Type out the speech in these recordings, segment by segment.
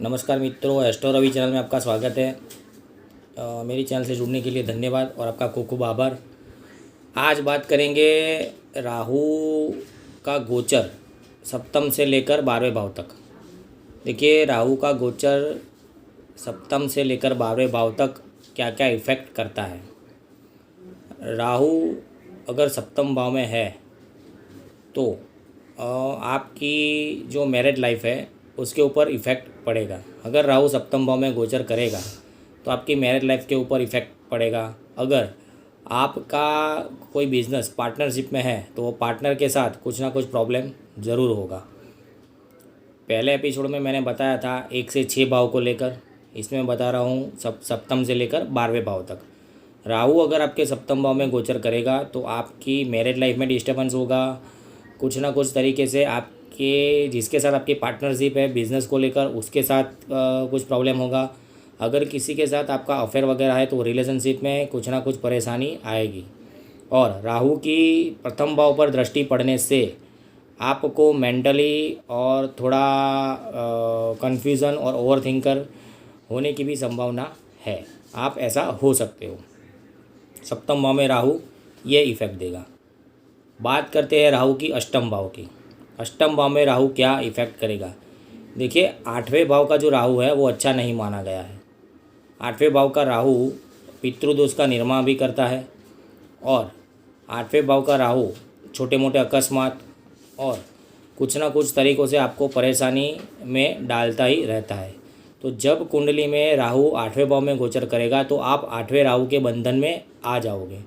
नमस्कार मित्रों, astro Ravi channel में आपका स्वागत है। मेरी चैनल से जुड़ने के लिए धन्यवाद और आपका खूब खूब आभार। आज बात करेंगे राहु का गोचर सप्तम से लेकर 12वें भाव तक। देखिए, राहु का गोचर सप्तम से लेकर 12वें भाव तक क्या क्या इफ़ेक्ट करता है। राहु अगर सप्तम भाव में है तो आपकी जो मैरिड लाइफ है उसके ऊपर इफ़ेक्ट पड़ेगा। अगर राहु सप्तम भाव में गोचर करेगा तो आपकी मैरिड लाइफ के ऊपर इफ़ेक्ट पड़ेगा। अगर आपका कोई बिज़नेस पार्टनरशिप में है तो वो पार्टनर के साथ कुछ ना कुछ प्रॉब्लम ज़रूर होगा। पहले एपिसोड में मैंने बताया था 1 से 6 भाव को लेकर, इसमें बता रहा हूँ सप्तम से लेकर 12वें भाव तक। राहु अगर आपके सप्तम भाव में गोचर करेगा तो आपकी मैरिड लाइफ में डिस्टर्बेंस होगा। कुछ ना कुछ तरीके से आपके जिसके साथ आपकी पार्टनरशिप है बिज़नेस को लेकर उसके साथ कुछ प्रॉब्लम होगा। अगर किसी के साथ आपका अफेयर वगैरह है तो रिलेशनशिप में कुछ ना कुछ परेशानी आएगी। और राहु की प्रथम भाव पर दृष्टि पड़ने से आपको मेंटली और थोड़ा कन्फ्यूज़न और ओवरथिंकर होने की भी संभावना है। आप ऐसा हो सकते हो। सप्तम भाव में राहु ये इफ़ेक्ट देगा। बात करते हैं राहु की अष्टम भाव की। अष्टम भाव में राहु क्या इफ़ेक्ट करेगा। देखिए, 8वें भाव का जो राहु है वो अच्छा नहीं माना गया है। 8वें भाव का राहु पितृदोष का निर्माण भी करता है और 8वें भाव का राहु छोटे मोटे अकस्मात और कुछ ना कुछ तरीक़ों से आपको परेशानी में डालता ही रहता है। तो जब कुंडली में राहु 8वें भाव में गोचर करेगा तो आप 8वें राहु के बंधन में आ जाओगे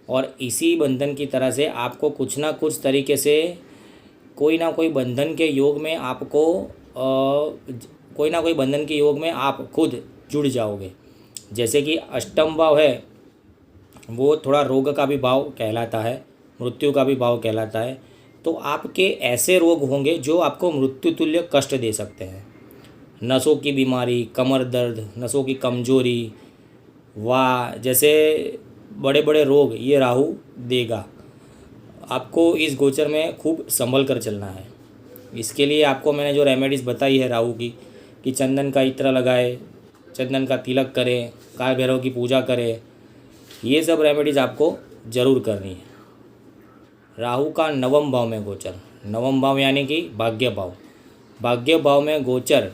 और इसी बंधन की तरह से आपको कुछ ना कुछ तरीके से कोई ना कोई बंधन के योग में आपको कोई ना कोई बंधन के योग में आप खुद जुड़ जाओगे। जैसे कि अष्टम भाव है वो थोड़ा रोग का भी भाव कहलाता है, मृत्यु का भी भाव कहलाता है। तो आपके ऐसे रोग होंगे जो आपको मृत्यु तुल्य कष्ट दे सकते हैं। नसों की बीमारी, कमर दर्द, नसों की कमजोरी, जैसे बड़े बड़े रोग ये राहु देगा। आपको इस गोचर में खूब संभल कर चलना है। इसके लिए आपको मैंने जो रेमेडीज़ बताई है राहु की, कि चंदन का इत्र लगाए, चंदन का तिलक करें, काल भैरव की पूजा करें, ये सब रेमेडीज़ आपको ज़रूर करनी है। राहु का नवम भाव में गोचर, नवम भाव यानी कि भाग्य भाव, भाग्य भाव में गोचर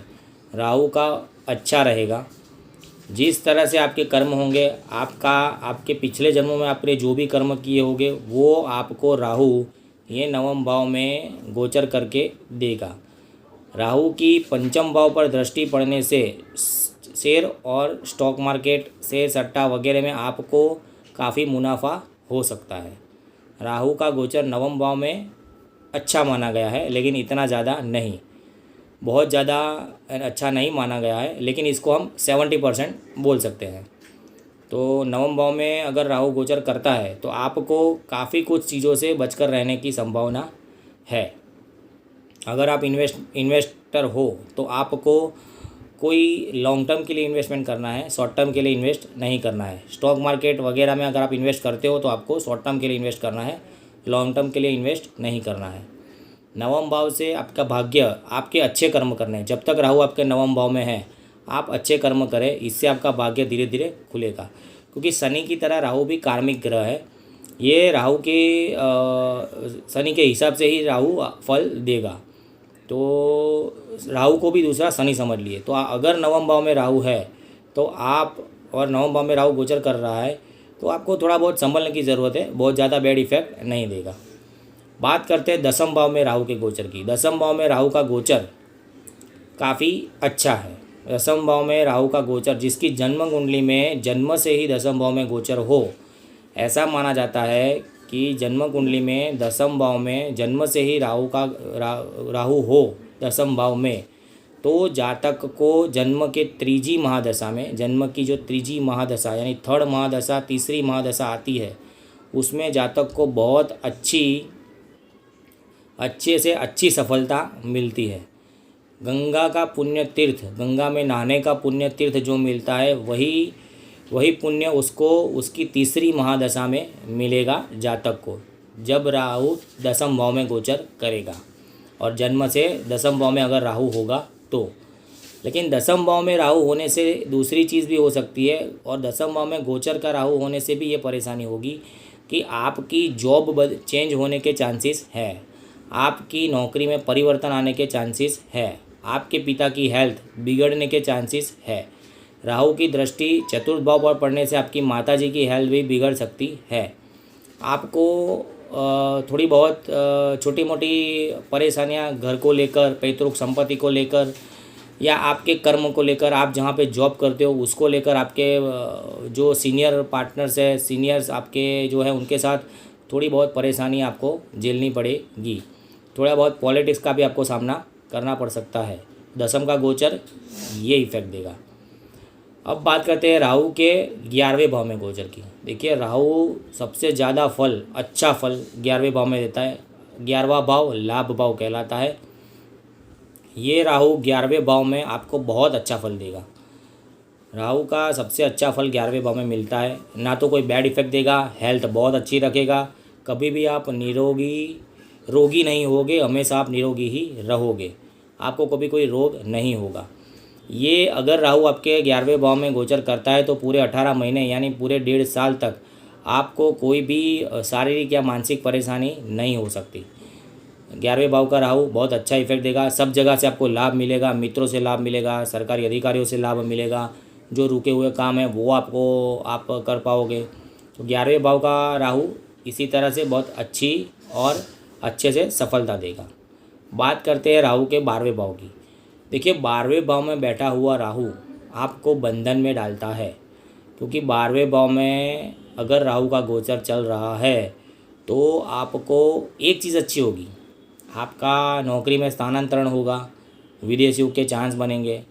राहु का अच्छा रहेगा। जिस तरह से आपके कर्म होंगे, आपके पिछले जन्मों में आपने जो भी कर्म किए होंगे वो आपको राहु ये नवम भाव में गोचर करके देगा। राहु की पंचम भाव पर दृष्टि पड़ने से शेयर और स्टॉक मार्केट, शेयर सट्टा वगैरह में आपको काफ़ी मुनाफा हो सकता है। राहु का गोचर नवम भाव में अच्छा माना गया है, लेकिन इतना ज़्यादा नहीं, बहुत ज़्यादा अच्छा नहीं माना गया है, लेकिन इसको हम 70% बोल सकते हैं। तो नवम भाव में अगर राहु गोचर करता है तो आपको काफ़ी कुछ चीज़ों से बचकर रहने की संभावना है। अगर आप इन्वेस्टर हो तो आपको कोई लॉन्ग टर्म के लिए इन्वेस्टमेंट करना है, शॉर्ट टर्म के लिए इन्वेस्ट नहीं करना है। स्टॉक मार्केट वगैरह में अगर आप इन्वेस्ट करते हो तो आपको शॉर्ट टर्म के लिए इन्वेस्ट करना है, लॉन्ग टर्म के लिए इन्वेस्ट नहीं करना है। नवम भाव से आपका भाग्य, आपके अच्छे कर्म करने हैं। जब तक राहु आपके नवम भाव में है आप अच्छे कर्म करें, इससे आपका भाग्य धीरे धीरे खुलेगा। क्योंकि शनि की तरह राहु भी कार्मिक ग्रह है। ये राहु के शनि के हिसाब से ही राहु फल देगा। तो राहु को भी दूसरा शनि समझ लिए। तो अगर नवम भाव में राहु है तो आप, और नवम भाव में राहु गोचर कर रहा है तो आपको थोड़ा बहुत संभलने की ज़रूरत है, बहुत ज़्यादा बैड इफेक्ट नहीं देगा। बात करते हैं दसम भाव में राहु के गोचर की। दसम भाव में राहु का गोचर काफ़ी अच्छा है। दसम भाव में राहु का गोचर, जिसकी जन्म कुंडली में जन्म से ही दसम भाव में गोचर हो, ऐसा माना जाता है कि जन्म कुंडली में दसम भाव में जन्म से ही राहु हो दसम भाव में, तो जातक को जन्म के त्रीजी महादशा में, जन्म की जो त्रीजी महादशा यानी थर्ड महादशा, तीसरी महादशा आती है, उसमें जातक को बहुत अच्छे से अच्छी सफलता मिलती है। गंगा का पुण्य तीर्थ, गंगा में नहाने का पुण्य तीर्थ जो मिलता है वही पुण्य उसको उसकी तीसरी महादशा में मिलेगा जातक को, जब राहु दसम भाव में गोचर करेगा। और जन्म से दसम भाव में अगर राहु होगा तो लेकिन दसम भाव में राहु होने से दूसरी चीज़ भी हो सकती है, और दसम भाव में गोचर का राहु होने से भी ये परेशानी होगी कि आपकी जॉब चेंज होने के चांसेस है, आपकी नौकरी में परिवर्तन आने के चांसेस है, आपके पिता की हेल्थ बिगड़ने के चांसेस है। राहु की दृष्टि चतुर्थ भाव पर पड़ने से आपकी माताजी की हेल्थ भी बिगड़ सकती है। आपको थोड़ी बहुत छोटी मोटी परेशानियां घर को लेकर, पैतृक संपत्ति को लेकर, या आपके कर्म को लेकर, आप जहाँ पे जॉब करते हो उसको लेकर, आपके जो सीनियर पार्टनर्स है, सीनियर्स आपके जो है, उनके साथ थोड़ी बहुत परेशानी आपको झेलनी पड़ेगी। थोड़ा बहुत पॉलिटिक्स का भी आपको सामना करना पड़ सकता है। दसम का गोचर ये इफेक्ट देगा। अब बात करते हैं राहु के 11वें भाव में गोचर की। देखिए, राहु सबसे ज़्यादा फल, अच्छा फल 11वें भाव में देता है। 11वां भाव लाभ भाव कहलाता है। ये राहु 11वें भाव में आपको बहुत अच्छा फल देगा। राहु का सबसे अच्छा फल 11वें भाव में मिलता है। ना तो कोई बैड इफेक्ट देगा, हेल्थ बहुत अच्छी रखेगा, कभी भी आप रोगी नहीं होगे, हमेशा आप निरोगी ही रहोगे, आपको कभी कोई रोग नहीं होगा। ये अगर राहु आपके 11वें भाव में गोचर करता है तो पूरे 18 महीने यानी पूरे 1.5 साल तक आपको कोई भी शारीरिक या मानसिक परेशानी नहीं हो सकती। 11वें भाव का राहु बहुत अच्छा इफेक्ट देगा। सब जगह से आपको लाभ मिलेगा, मित्रों से लाभ मिलेगा, सरकारी अधिकारियों से लाभ मिलेगा, जो रुके हुए काम है वो आप कर पाओगे। तो 11वें भाव का राहु इसी तरह से बहुत अच्छी और अच्छे से सफलता देगा। बात करते हैं राहु के 12वें भाव की। देखिए, 12वें भाव में बैठा हुआ राहु आपको बंधन में डालता है, क्योंकि 12वें भाव में अगर राहु का गोचर चल रहा है तो आपको एक चीज़ अच्छी होगी, आपका नौकरी में स्थानांतरण होगा, विदेशियों के चांस बनेंगे,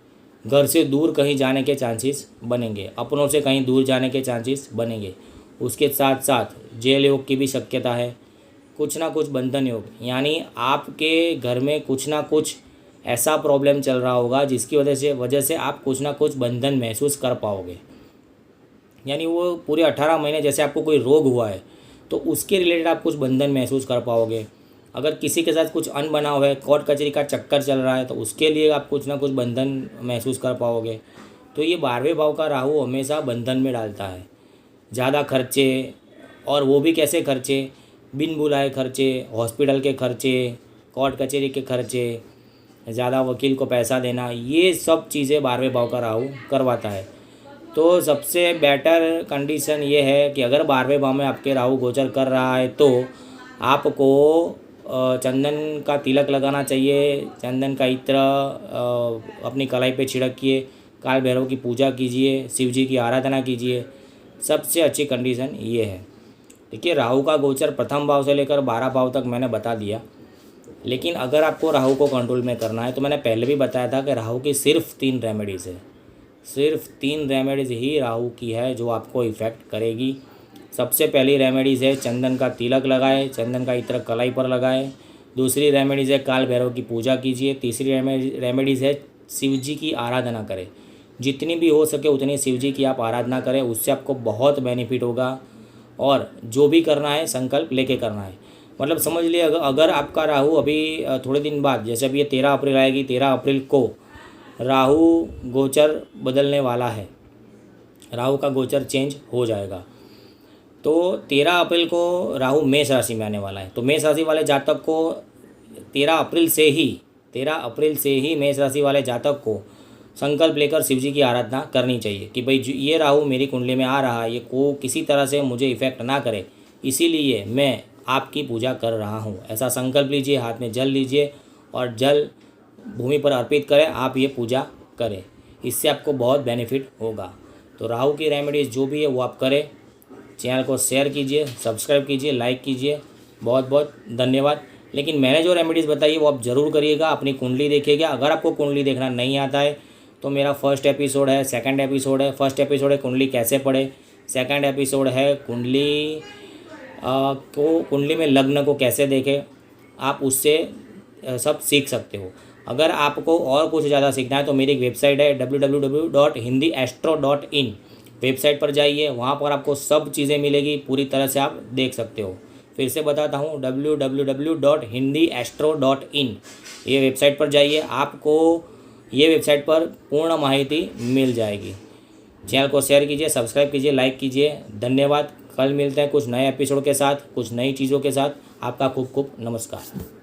घर से दूर कहीं जाने के चांसेस बनेंगे, अपनों से कहीं दूर जाने के चांसेस बनेंगे। उसके साथ साथ जेल योग की भी शक्यता है, कुछ ना कुछ बंधन योग, यानी आपके घर में कुछ ना कुछ ऐसा प्रॉब्लम चल रहा होगा जिसकी वजह से आप कुछ ना कुछ बंधन महसूस कर पाओगे। यानी वो पूरे 18 महीने जैसे आपको कोई रोग हुआ है तो उसके रिलेटेड आप कुछ बंधन महसूस कर पाओगे। अगर किसी के साथ कुछ अनबनाव है, कोर्ट कचहरी का चक्कर चल रहा है, तो उसके लिए आप कुछ ना कुछ बंधन महसूस कर पाओगे। तो ये 12वें भाव का राहु हमेशा बंधन में डालता है। ज़्यादा खर्चे, और वो भी कैसे खर्चे, बिन बुलाए खर्चे, हॉस्पिटल के खर्चे, कोर्ट कचहरी के खर्चे, ज़्यादा वकील को पैसा देना, ये सब चीज़ें 12वें भाव का राहु करवाता है। तो सबसे बेटर कंडीशन ये है कि अगर 12वें भाव में आपके राहु गोचर कर रहा है तो आपको चंदन का तिलक लगाना चाहिए, चंदन का इत्र अपनी कलाई पे छिड़किए, काल भैरव की पूजा कीजिए, शिव जी की आराधना कीजिए। सबसे अच्छी कंडीशन ये है। देखिए, राहु का गोचर प्रथम भाव से लेकर 12 भाव तक मैंने बता दिया, लेकिन अगर आपको राहु को कंट्रोल में करना है तो मैंने पहले भी बताया था कि राहु की सिर्फ 3 रेमेडीज़ है, सिर्फ 3 रेमेडीज़ ही राहु की है जो आपको इफ़ेक्ट करेगी। सबसे पहली रेमेडीज़ है चंदन का तिलक लगाए, चंदन का इत्र कलाई पर लगाए। दूसरी रेमेडीज़ है काल भैरव की पूजा कीजिए। तीसरी रेमेडीज़ है शिव जी की आराधना करें, जितनी भी हो सके उतनी शिव जी की आप आराधना करें, उससे आपको बहुत बेनिफिट होगा। और जो भी करना है संकल्प लेके करना है, मतलब समझ लिए अगर आपका राहु अभी थोड़े दिन बाद, जैसे अभी ये 13 अप्रैल आएगी, 13 अप्रैल को राहु गोचर बदलने वाला है, राहु का गोचर चेंज हो जाएगा। तो 13 अप्रैल को राहु मेष राशि में आने वाला है। तो मेष राशि वाले जातक को 13 अप्रैल से ही मेष राशि वाले जातक को संकल्प लेकर शिव जी की आराधना करनी चाहिए कि भाई ये राहु मेरी कुंडली में आ रहा है, ये को किसी तरह से मुझे इफ़ेक्ट ना करे, इसीलिए मैं आपकी पूजा कर रहा हूँ। ऐसा संकल्प लीजिए, हाथ में जल लीजिए और जल भूमि पर अर्पित करें, आप ये पूजा करें, इससे आपको बहुत बेनिफिट होगा। तो राहु की रेमेडीज़ जो भी है वो आप करें। चैनल को शेयर कीजिए, सब्सक्राइब कीजिए, लाइक कीजिए। बहुत बहुत धन्यवाद। लेकिन मैंने जो रेमेडीज़ बताई है वो आप ज़रूर करिएगा, अपनी कुंडली देखिएगा। अगर आपको कुंडली देखना नहीं आता है तो मेरा फर्स्ट एपिसोड है, सेकंड एपिसोड है। फर्स्ट एपिसोड है कुंडली कैसे पढ़े, सेकंड एपिसोड है कुंडली में लग्न को कैसे देखें, आप उससे सब सीख सकते हो। अगर आपको और कुछ ज़्यादा सीखना है तो मेरी एक वेबसाइट है www.hindiastro.in। वेबसाइट पर जाइए, वहाँ पर आपको सब चीज़ें मिलेगी, पूरी तरह से आप देख सकते हो। फिर से बताता हूँ www.hindiastro.in। ये वेबसाइट पर जाइए, आपको ये वेबसाइट पर पूर्ण माहिती मिल जाएगी। चैनल को शेयर कीजिए, सब्सक्राइब कीजिए, लाइक कीजिए। धन्यवाद। कल मिलते हैं कुछ नए एपिसोड के साथ, कुछ नई चीज़ों के साथ। आपका खूब खूब नमस्कार।